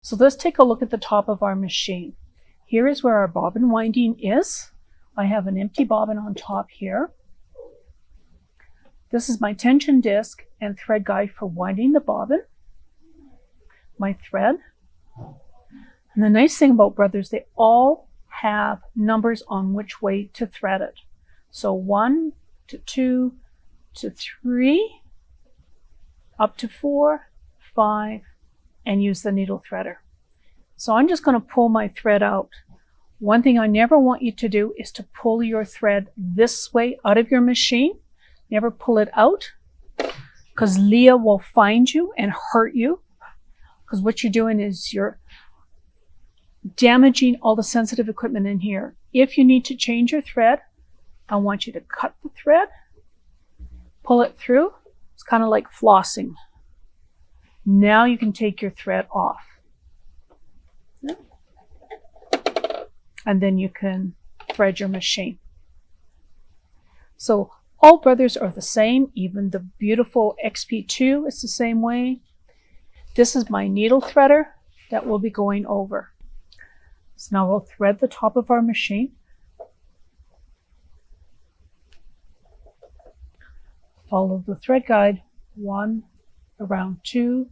So let's take a look at the top of our machine. Here is where our bobbin winding is. I have an empty bobbin on top here. This is my tension disc and thread guide for winding the bobbin. My thread. And the nice thing about Brothers, they all have numbers on which way to thread it. So 1 to 2 to 3, up to 4, 5, and use the needle threader. So I'm just going to pull my thread out. One thing I never want you to do is to pull your thread this way out of your machine. Never pull it out, because Leah will find you and hurt you, because what you're doing is you're damaging all the sensitive equipment in here. If you need to change your thread, I want you to cut the thread, pull it through. It's kind of like flossing. Now you can take your thread off. And then you can thread your machine. So all Brothers are the same. Even the beautiful XP2 is the same way. This is my needle threader that we'll be going over. So now we'll thread the top of our machine. Follow the thread guide, 1, around 2,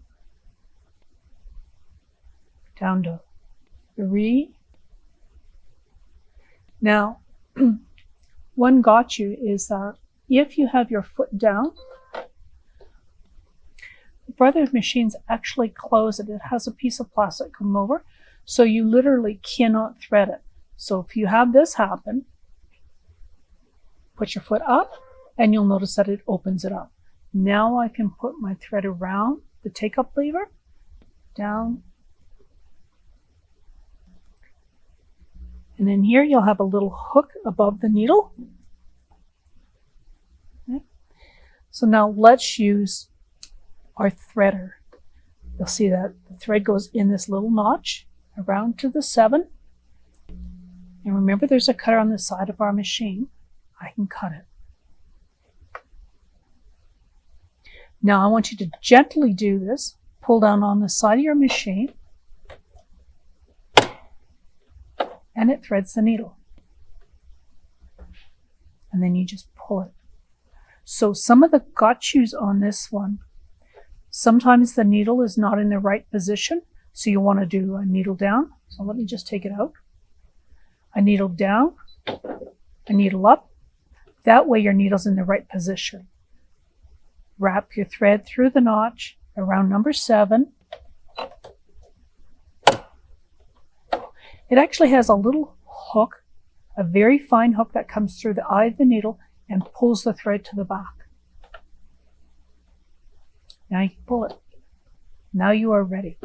down to 3. Now, one got you is that if you have your foot down, Brothers machines actually close it. It has a piece of plastic come over, so you literally cannot thread it. So if you have this happen, put your foot up and you'll notice that it opens it up. Now I can put my thread around the take-up lever, down, and then here you'll have a little hook above the needle. Okay. So now let's use our threader. You'll see that the thread goes in this little notch around to the 7. And remember, there's a cutter on the side of our machine. I can cut it. Now I want you to gently do this. Pull down on the side of your machine, and it threads the needle. And then you just pull it. So some of the got-yous on this one, sometimes the needle is not in the right position, so you want to do a needle down. So let me just take it out. A needle down, a needle up. That way your needle's in the right position. Wrap your thread through the notch around number 7. It actually has a little hook, a very fine hook that comes through the eye of the needle and pulls the thread to the back. Now you can pull it. Now you are ready.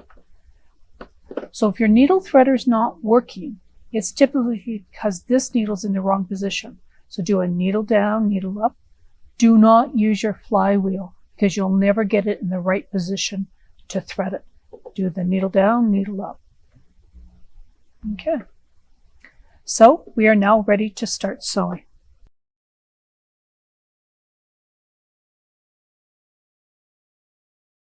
So if your needle threader is not working, it's typically because this needle's in the wrong position. So do a needle down, needle up. Do not use your flywheel because you'll never get it in the right position to thread it. Do the needle down, needle up. Okay. So we are now ready to start sewing.